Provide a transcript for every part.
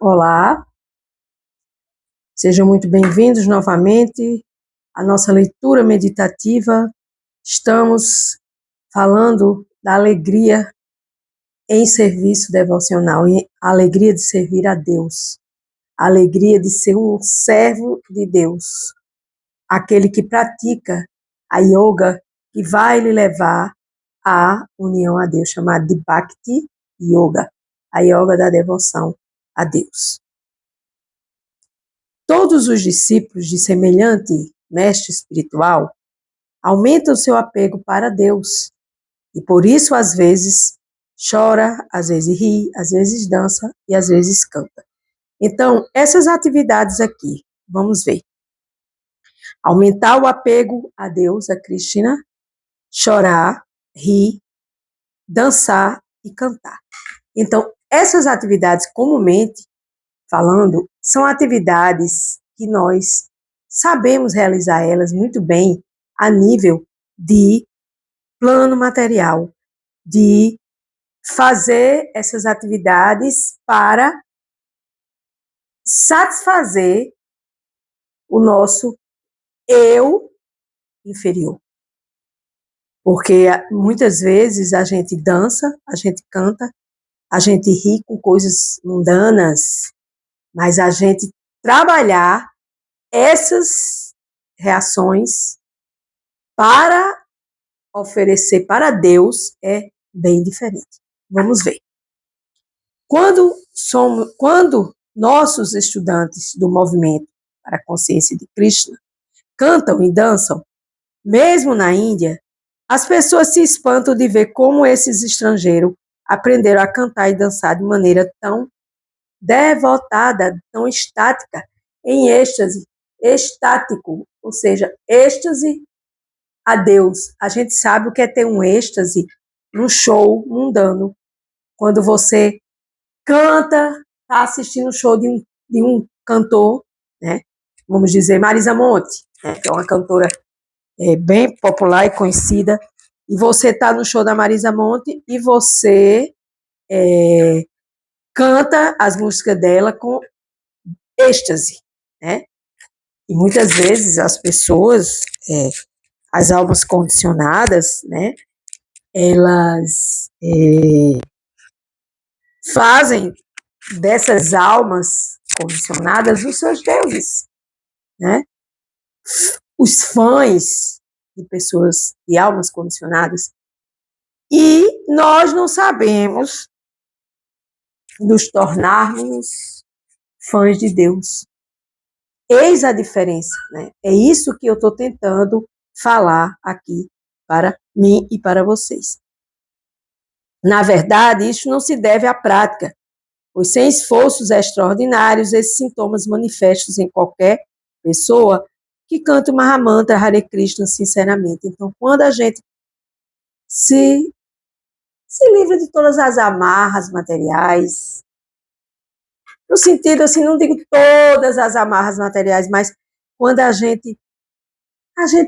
Olá, sejam muito bem-vindos novamente à nossa leitura meditativa. Estamos falando da alegria em serviço devocional, e a alegria de servir a Deus, a alegria de ser um servo de Deus, aquele que pratica a yoga que vai lhe levar à união a Deus, chamada de Bhakti Yoga, a yoga da devoção a Deus. Todos os discípulos de semelhante mestre espiritual aumentam seu apego para Deus e por isso às vezes chora, às vezes ri, às vezes dança e às vezes canta. Então, essas atividades aqui, vamos ver. Aumentar o apego a Deus, a Krishna, chorar, rir, dançar e cantar. Então, essas atividades, comumente falando, são atividades que nós sabemos realizar elas muito bem a nível de plano material, de fazer essas atividades para satisfazer o nosso eu inferior. Porque muitas vezes a gente dança, a gente canta, a gente ri com coisas mundanas, mas a gente trabalhar essas reações para oferecer para Deus é bem diferente. Vamos ver. Quando nossos estudantes do movimento para a consciência de Krishna cantam e dançam, mesmo na Índia, as pessoas se espantam de ver como esses estrangeiros aprenderam a cantar e dançar de maneira tão devotada, tão estática, em êxtase, estático, ou seja, êxtase a Deus. A gente sabe o que é ter um êxtase num show mundano, quando você canta, está assistindo um show de um cantor, né? Vamos dizer, Marisa Monte, né? Que é uma cantora bem popular e conhecida, e você está no show da Marisa Monte e você canta as músicas dela com êxtase, né? E muitas vezes as pessoas, as almas condicionadas, né? Elas fazem dessas almas condicionadas os seus deuses, né? Os fãs de pessoas, de almas condicionadas, e nós não sabemos nos tornarmos fãs de Deus. Eis a diferença, né? É isso que eu estou tentando falar aqui para mim e para vocês. Na verdade, isso não se deve à prática, pois sem esforços extraordinários, esses sintomas manifestam em qualquer pessoa que canta o Mahamantra Hare Krishna sinceramente. Então, quando a gente se livra de todas as amarras materiais, no sentido assim, não digo todas as amarras materiais, mas quando a gente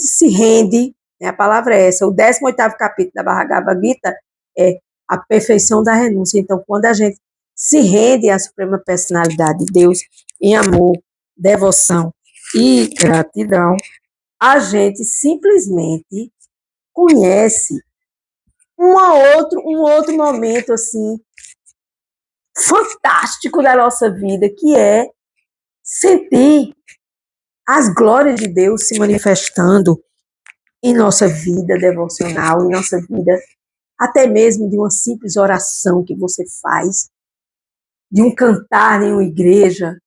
se rende, né, a palavra é essa, o 18º capítulo da Bhagavad Gita é a perfeição da renúncia. Então, quando a gente se rende à suprema personalidade de Deus em amor, devoção e gratidão, a gente simplesmente conhece um outro momento assim fantástico da nossa vida, que é sentir as glórias de Deus se manifestando em nossa vida devocional, em nossa vida até mesmo de uma simples oração que você faz, de um cantar em uma igreja.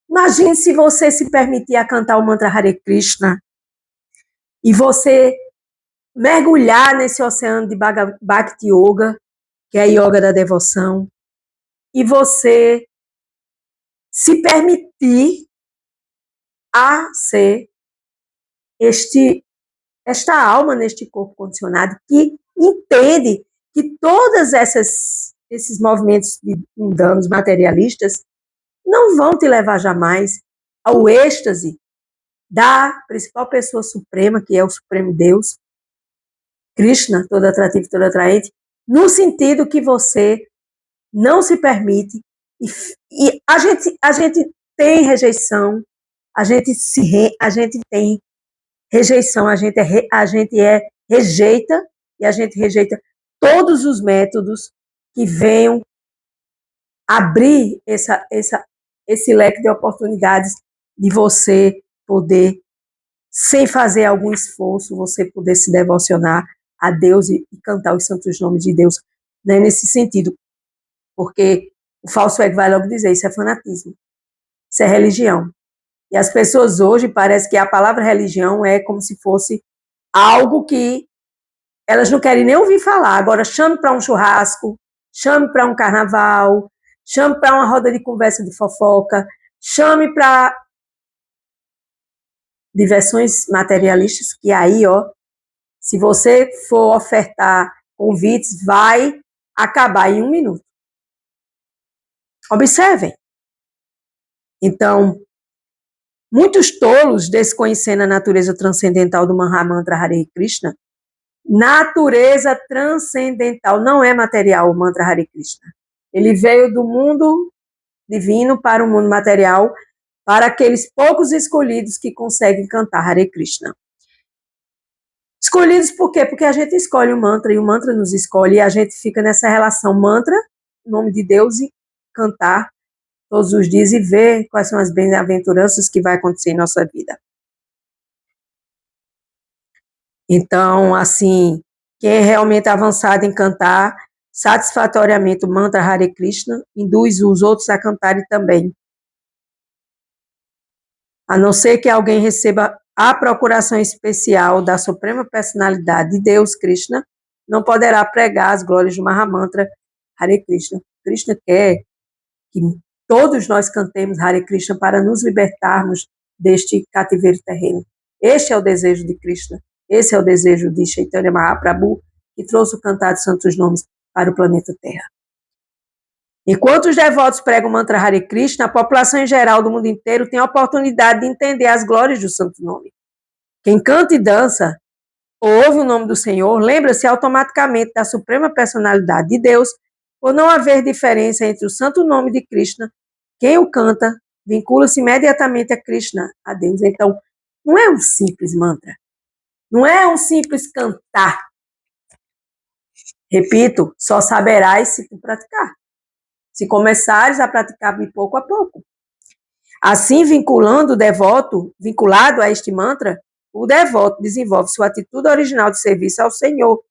Imagine se você se permitir a cantar o mantra Hare Krishna e você mergulhar nesse oceano de Bhakti Yoga, que é a yoga da devoção, e você se permitir a ser esta alma neste corpo condicionado que entende que todas esses movimentos mundanos, materialistas, não vão te levar jamais ao êxtase da principal pessoa suprema, que é o Supremo Deus, Krishna, todo atrativo, todo atraente, no sentido que você não se permite E a gente tem rejeição, a gente tem rejeição, a gente rejeita, e a gente rejeita todos os métodos que venham abrir esse leque de oportunidades de você poder, sem fazer algum esforço, você poder se devocionar a Deus e cantar os santos nomes de Deus, né, nesse sentido. Porque o falso ego vai logo dizer, isso é fanatismo, isso é religião. E as pessoas hoje, parece que a palavra religião é como se fosse algo que elas não querem nem ouvir falar. Agora, chame para um churrasco, chame para um carnaval, chame para uma roda de conversa de fofoca, chame para diversões materialistas, que aí, ó, se você for ofertar convites, vai acabar em 1 minuto. Observem. Então, muitos tolos desconhecendo a natureza transcendental do Mahamantra Hare Krishna. Natureza transcendental, não é material o mantra Hare Krishna. Ele veio do mundo divino para o mundo material, para aqueles poucos escolhidos que conseguem cantar Hare Krishna. Escolhidos por quê? Porque a gente escolhe o mantra e o mantra nos escolhe e a gente fica nessa relação mantra, nome de Deus, e cantar todos os dias e ver quais são as bem-aventuranças que vai acontecer em nossa vida. Então, assim, quem é realmente avançado em cantar satisfatoriamente o mantra Hare Krishna, induz os outros a cantarem também. A não ser que alguém receba a procuração especial da Suprema Personalidade de Deus, Krishna, não poderá pregar as glórias do Mahamantra Hare Krishna. Krishna quer que todos nós cantemos Hare Krishna para nos libertarmos deste cativeiro terreno. Este é o desejo de Krishna. Esse é o desejo de Chaitanya Mahaprabhu, que trouxe o cantar de santos nomes para o planeta Terra. Enquanto os devotos pregam o mantra Hare Krishna, a população em geral do mundo inteiro tem a oportunidade de entender as glórias do santo nome. Quem canta e dança, ou ouve o nome do Senhor, lembra-se automaticamente da suprema personalidade de Deus, por não haver diferença entre o santo nome de Krishna. Quem o canta vincula-se imediatamente a Krishna, a Deus. Então, não é um simples mantra. Não é um simples cantar. Repito, só saberás se tu praticar. Se começares a praticar de pouco a pouco. Assim, vinculado a este mantra, o devoto desenvolve sua atitude original de serviço ao Senhor.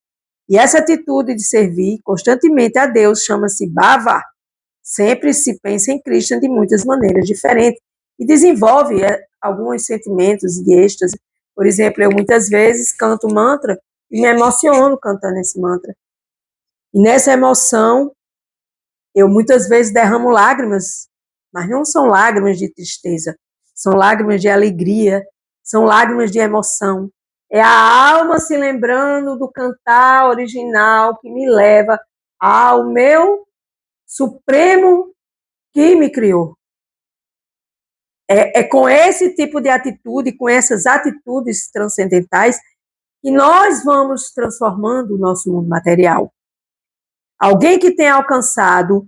E essa atitude de servir constantemente a Deus chama-se bhava. Sempre se pensa em Krishna de muitas maneiras diferentes e desenvolve alguns sentimentos de êxtase. Por exemplo, eu muitas vezes canto mantra e me emociono cantando esse mantra. E nessa emoção, eu muitas vezes derramo lágrimas, mas não são lágrimas de tristeza, são lágrimas de alegria, são lágrimas de emoção. É a alma se lembrando do cantar original que me leva ao meu Supremo que me criou. É com esse tipo de atitude, com essas atitudes transcendentais, que nós vamos transformando o nosso mundo material. Alguém que tenha alcançado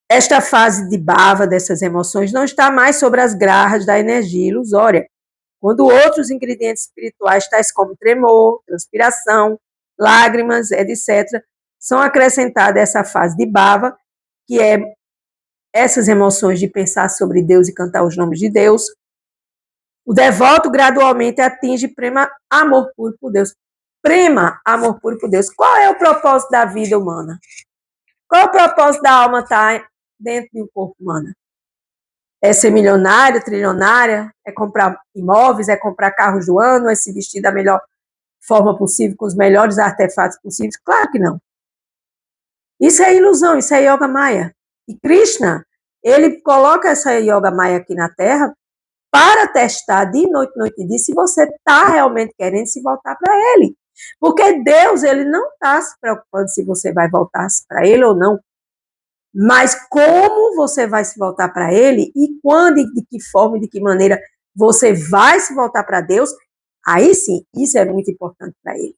esta fase de bhava dessas emoções não está mais sobre as garras da energia ilusória, quando outros ingredientes espirituais, tais como tremor, transpiração, lágrimas, etc., são acrescentados a essa fase de bhava, que é essas emoções de pensar sobre Deus e cantar os nomes de Deus, o devoto gradualmente atinge prema amor puro por Deus. Prema amor puro por Deus. Qual é o propósito da vida humana? Qual é o propósito da alma estar dentro de um corpo humano? É ser milionária, trilionária? É comprar imóveis? É comprar carros do ano? É se vestir da melhor forma possível, com os melhores artefatos possíveis? Claro que não. Isso é ilusão, isso é Yoga Maya. E Krishna, ele coloca essa Yoga Maya aqui na Terra para testar de noite, noite e dia, se você está realmente querendo se voltar para ele. Porque Deus, ele não está se preocupando se você vai voltar para ele ou não. Mas como você vai se voltar para ele e quando e de que forma e de que maneira você vai se voltar para Deus, aí sim, isso é muito importante para ele.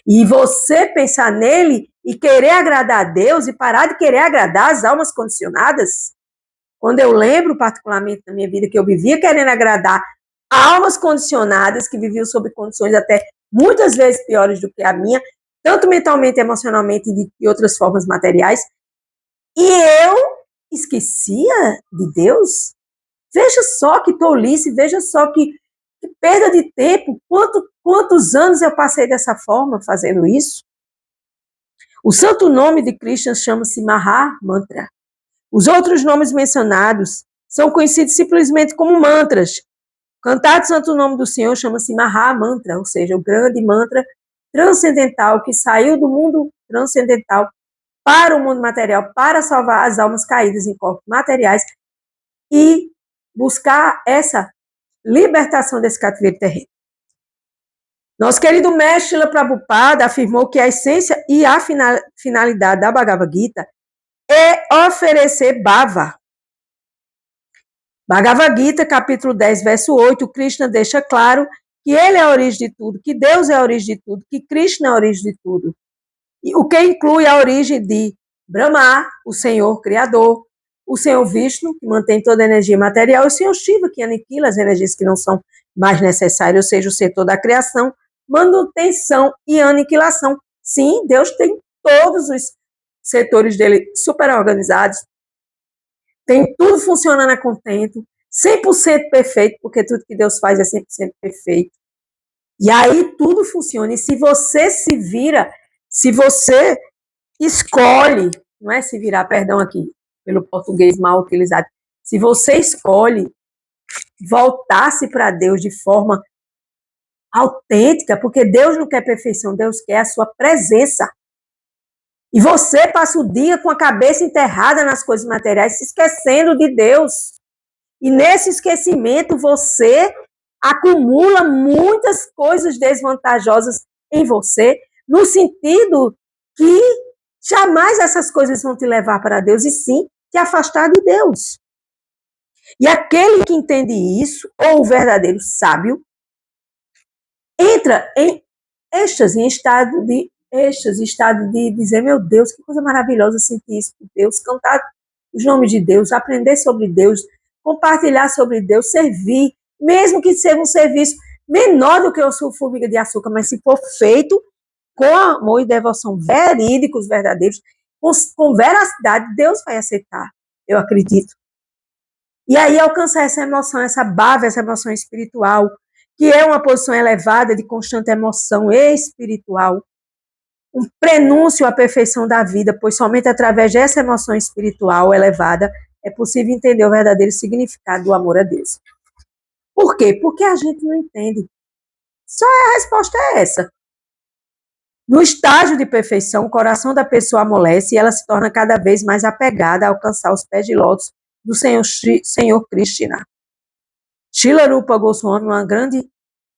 E você pensar nele e querer agradar a Deus e parar de querer agradar as almas condicionadas. Quando eu lembro, particularmente na minha vida, que eu vivia querendo agradar almas condicionadas, que viviam sob condições até muitas vezes piores do que a minha, tanto mentalmente, emocionalmente e de outras formas materiais, e eu esquecia de Deus. Veja só que tolice, veja só que perda de tempo, quantos anos eu passei dessa forma fazendo isso. O santo nome de Krishna chama-se Maha Mantra. Os outros nomes mencionados são conhecidos simplesmente como mantras. Cantar o santo nome do Senhor chama-se Maha Mantra, ou seja, o grande mantra transcendental que saiu do mundo transcendental para o mundo material, para salvar as almas caídas em corpos materiais e buscar essa libertação desse cativeiro terreno. Nosso querido mestre Srila Prabhupada afirmou que a essência e a finalidade da Bhagavad Gita é oferecer bhava. Bhagavad Gita, capítulo 10, verso 8, Krishna deixa claro que ele é a origem de tudo, que Deus é a origem de tudo, que Krishna é a origem de tudo. O que inclui a origem de Brahma, o Senhor Criador, o Senhor Vishnu, que mantém toda a energia material, e o Senhor Shiva, que aniquila as energias que não são mais necessárias, ou seja, o setor da criação, manutenção e aniquilação. Sim, Deus tem todos os setores dele super organizados, tem tudo funcionando a contento, 100% perfeito, porque tudo que Deus faz é 100% perfeito. E aí tudo funciona. E se você se vira, se você escolhe, não é se virar, perdão aqui, pelo português mal utilizado, se você escolhe voltar-se para Deus de forma autêntica, porque Deus não quer perfeição, Deus quer a sua presença. E você passa o dia com a cabeça enterrada nas coisas materiais, se esquecendo de Deus. E nesse esquecimento você acumula muitas coisas desvantajosas em você, no sentido que jamais essas coisas vão te levar para Deus, e sim te afastar de Deus. E aquele que entende isso, ou o verdadeiro sábio, entra em êxtase, em estado de dizer, meu Deus, que coisa maravilhosa sentir isso de Deus, cantar os nomes de Deus, aprender sobre Deus, compartilhar sobre Deus, servir, mesmo que seja um serviço menor do que o seu formiga de açúcar, mas se for feito com amor e devoção verídicos, verdadeiros, com veracidade, Deus vai aceitar, eu acredito. E aí alcançar essa emoção, essa bhava, essa emoção espiritual, que é uma posição elevada de constante emoção espiritual, um prenúncio à perfeição da vida, pois somente através dessa emoção espiritual elevada é possível entender o verdadeiro significado do amor a Deus. Por quê? Porque a gente não entende. Só a resposta é essa. No estágio de perfeição, o coração da pessoa amolece e ela se torna cada vez mais apegada a alcançar os pés de lótus do Senhor Krishna. Srila Rupa Goswami, uma grande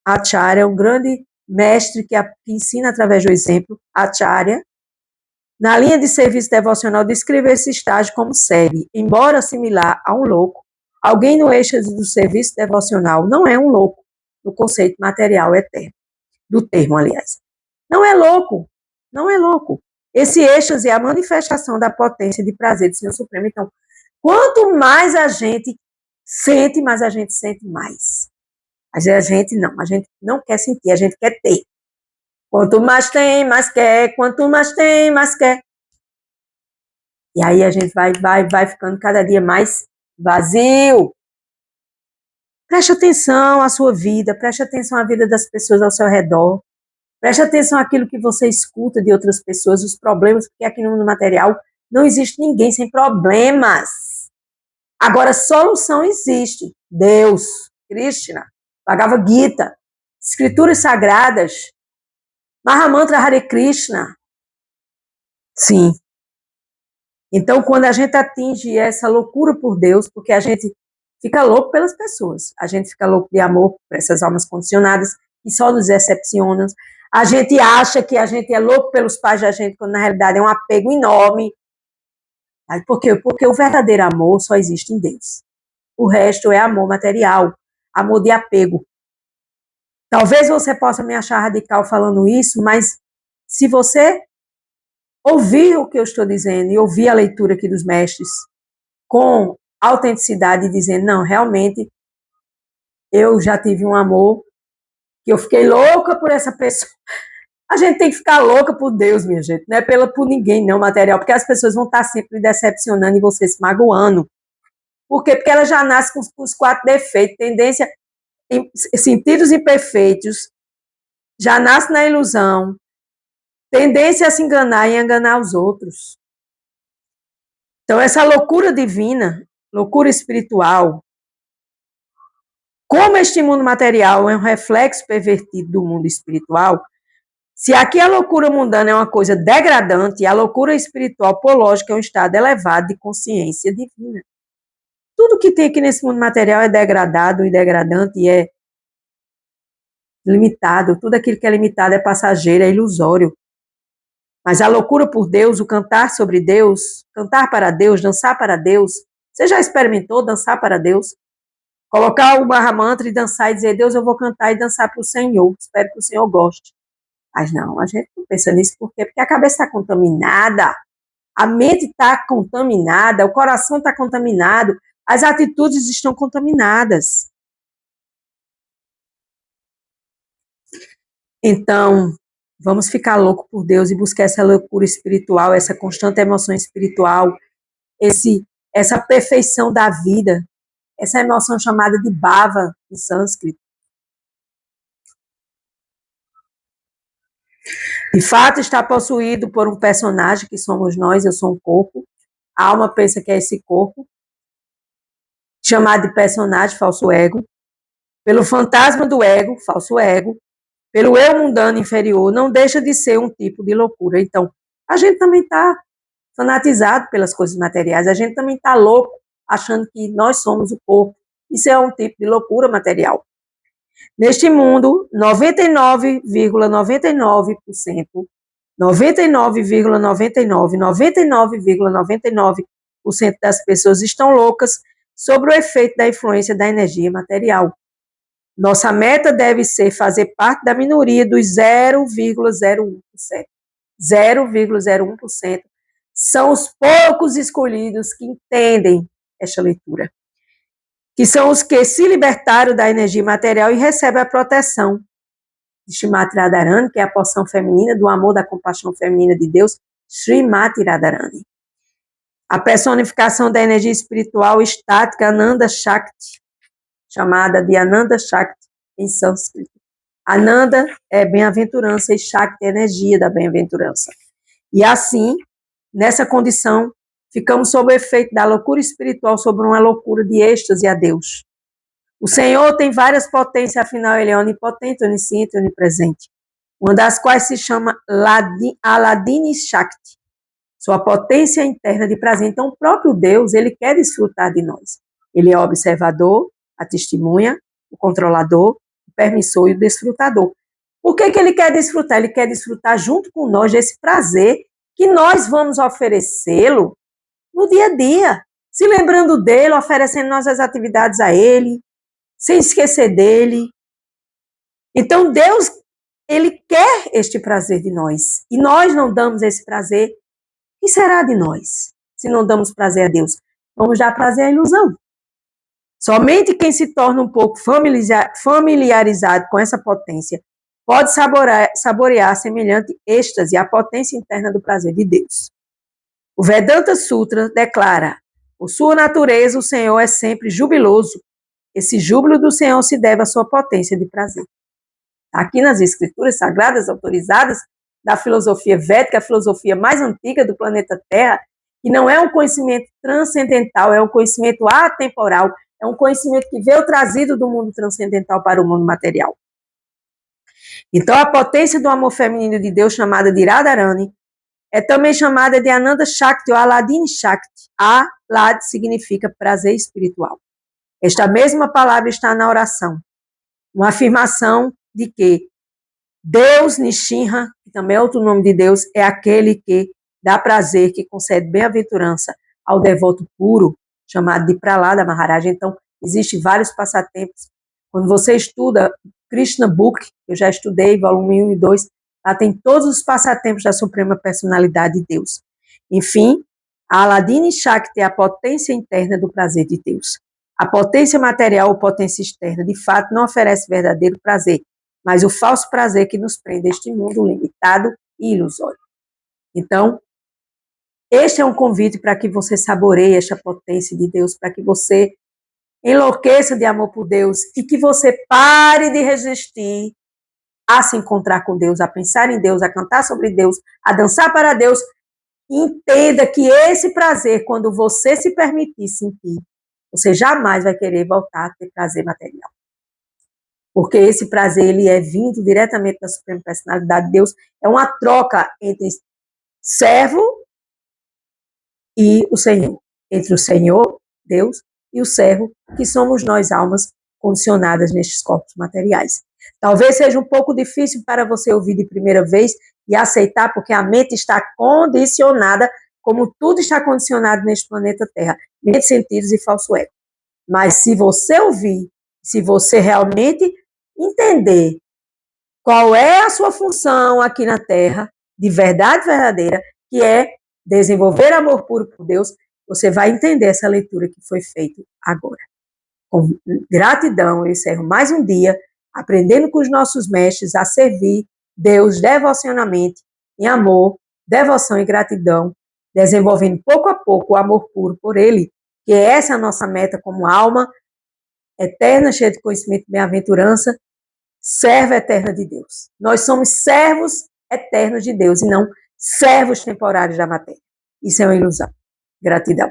acharya, um grande mestre que ensina através do exemplo, acharya, na linha de serviço devocional, descreve esse estágio como segue. Embora similar a um louco, alguém no êxtase do serviço devocional não é um louco, no conceito material eterno, do termo, aliás. Não é louco, não é louco. Esse êxtase é a manifestação da potência de prazer do Senhor Supremo. Então, quanto mais a gente sente, mais a gente sente mais. Mas a gente não quer sentir, a gente quer ter. Quanto mais tem, mais quer. Quanto mais tem, mais quer. E aí a gente vai ficando cada dia mais vazio. Preste atenção à sua vida, preste atenção à vida das pessoas ao seu redor. Preste atenção àquilo que você escuta de outras pessoas, os problemas, porque aqui no mundo material não existe ninguém sem problemas. Agora, solução existe. Deus, Krishna, Bhagavad Gita, escrituras sagradas, Mahamantra Hare Krishna. Sim. Então, quando a gente atinge essa loucura por Deus, porque a gente fica louco pelas pessoas, a gente fica louco de amor por essas almas condicionadas que só nos decepcionam, a gente acha que a gente é louco pelos pais da gente, quando na realidade é um apego enorme. Por quê? Porque o verdadeiro amor só existe em Deus. O resto é amor material, amor de apego. Talvez você possa me achar radical falando isso, mas se você ouvir o que eu estou dizendo e ouvir a leitura aqui dos mestres com autenticidade, dizendo, não, realmente, eu já tive um amor que eu fiquei louca por essa pessoa. A gente tem que ficar louca por Deus, minha gente, não é por ninguém, não, material, porque as pessoas vão estar sempre decepcionando e você se magoando. Por quê? Porque ela já nasce com os 4 defeitos, tendência, sentidos imperfeitos, já nasce na ilusão, tendência a se enganar e enganar os outros. Então, essa loucura divina, loucura espiritual, como este mundo material é um reflexo pervertido do mundo espiritual, se aqui a loucura mundana é uma coisa degradante, a loucura espiritual, por lógica, é um estado elevado de consciência divina. Tudo que tem aqui nesse mundo material é degradado e degradante e é limitado. Tudo aquilo que é limitado é passageiro, é ilusório. Mas a loucura por Deus, o cantar sobre Deus, cantar para Deus, dançar para Deus. Você já experimentou dançar para Deus? Colocar o Maha Mantra e dançar e dizer, Deus, eu vou cantar e dançar para o Senhor. Espero que o Senhor goste. Mas não, a gente não pensa nisso. Por quê? Porque a cabeça está contaminada, a mente está contaminada, o coração está contaminado, as atitudes estão contaminadas. Então, vamos ficar louco por Deus e buscar essa loucura espiritual, essa constante emoção espiritual, essa perfeição da vida, essa emoção chamada de bhava, em sânscrito. De fato, está possuído por um personagem que somos nós, eu sou um corpo, a alma pensa que é esse corpo, chamado de personagem, falso ego, pelo fantasma do ego, falso ego, pelo eu mundano inferior, não deixa de ser um tipo de loucura. Então, a gente também está fanatizado pelas coisas materiais, a gente também está louco, achando que nós somos o corpo. Isso é um tipo de loucura material. Neste mundo, 99,99%, 99,99% das pessoas estão loucas sobre o efeito da influência da energia material. Nossa meta deve ser fazer parte da minoria dos 0,01%. 0,01% são os poucos escolhidos que entendem esta leitura, que são os que se libertaram da energia material e recebem a proteção de Srimati Radharani, que é a porção feminina do amor, da compaixão feminina de Deus, Srimati Radharani. A personificação da energia espiritual estática Ananda Shakti, chamada de Ananda Shakti em sânscrito. Ananda é bem-aventurança e Shakti é energia da bem-aventurança. E assim, nessa condição, ficamos sob o efeito da loucura espiritual, sobre uma loucura de êxtase a Deus. O Senhor tem várias potências, afinal ele é onipotente, onisciente e onipresente, uma das quais se chama Aladini Shakti, sua potência interna de prazer. Então, o próprio Deus, ele quer desfrutar de nós. Ele é o observador, a testemunha, o controlador, o permissor e o desfrutador. Por que ele quer desfrutar? Ele quer desfrutar junto com nós desse prazer que nós vamos oferecê-lo no dia a dia, se lembrando dele, oferecendo nossas atividades a ele, sem esquecer dele. Então, Deus, ele quer este prazer de nós. E nós não damos esse prazer. O que será de nós se não damos prazer a Deus? Vamos dar prazer à ilusão. Somente quem se torna um pouco familiarizado com essa potência pode saborear semelhante êxtase, a potência interna do prazer de Deus. O Vedanta Sutra declara, por sua natureza, o Senhor é sempre jubiloso. Esse júbilo do Senhor se deve à sua potência de prazer. Aqui nas escrituras sagradas autorizadas da filosofia védica, a filosofia mais antiga do planeta Terra, que não é um conhecimento transcendental, é um conhecimento atemporal, é um conhecimento que veio trazido do mundo transcendental para o mundo material. Então, a potência do amor feminino de Deus, chamada de Radharani, é também chamada de Ananda Shakti ou Aladini Shakti. Alad significa prazer espiritual. Esta mesma palavra está na oração. Uma afirmação de que Deus Nishinra, que também é outro nome de Deus, é aquele que dá prazer, que concede bem-aventurança ao devoto puro, chamado de Prahlada Maharaja. Então, existem vários passatempos. Quando você estuda Krishna Book, eu já estudei, volume 1 e 2, Lá tem todos os passatempos da Suprema Personalidade de Deus. Enfim, a Aladina Shakti é a potência interna do prazer de Deus. A potência material ou potência externa, de fato, não oferece verdadeiro prazer, mas o falso prazer que nos prende a este mundo limitado e ilusório. Então, este é um convite para que você saboreie esta potência de Deus, para que você enlouqueça de amor por Deus e que você pare de resistir a se encontrar com Deus, a pensar em Deus, a cantar sobre Deus, a dançar para Deus. Entenda que esse prazer, quando você se permitir sentir, você jamais vai querer voltar a ter prazer material. Porque esse prazer, ele é vindo diretamente da Suprema Personalidade de Deus, é uma troca entre servo e o Senhor, entre o Senhor, Deus, e o servo, que somos nós, almas condicionadas nestes corpos materiais. Talvez seja um pouco difícil para você ouvir de primeira vez e aceitar, porque a mente está condicionada, como tudo está condicionado neste planeta Terra, mente, sentidos e falso ego. Mas se você ouvir, se você realmente entender qual é a sua função aqui na Terra, de verdade verdadeira, que é desenvolver amor puro por Deus, você vai entender essa leitura que foi feita agora. Com gratidão, eu encerro mais um dia, aprendendo com os nossos mestres a servir Deus devocionalmente, em amor, devoção e gratidão, desenvolvendo pouco a pouco o amor puro por Ele, que essa é a nossa meta como alma eterna, cheia de conhecimento e bem-aventurança, serva eterna de Deus. Nós somos servos eternos de Deus e não servos temporários da matéria. Isso é uma ilusão. Gratidão.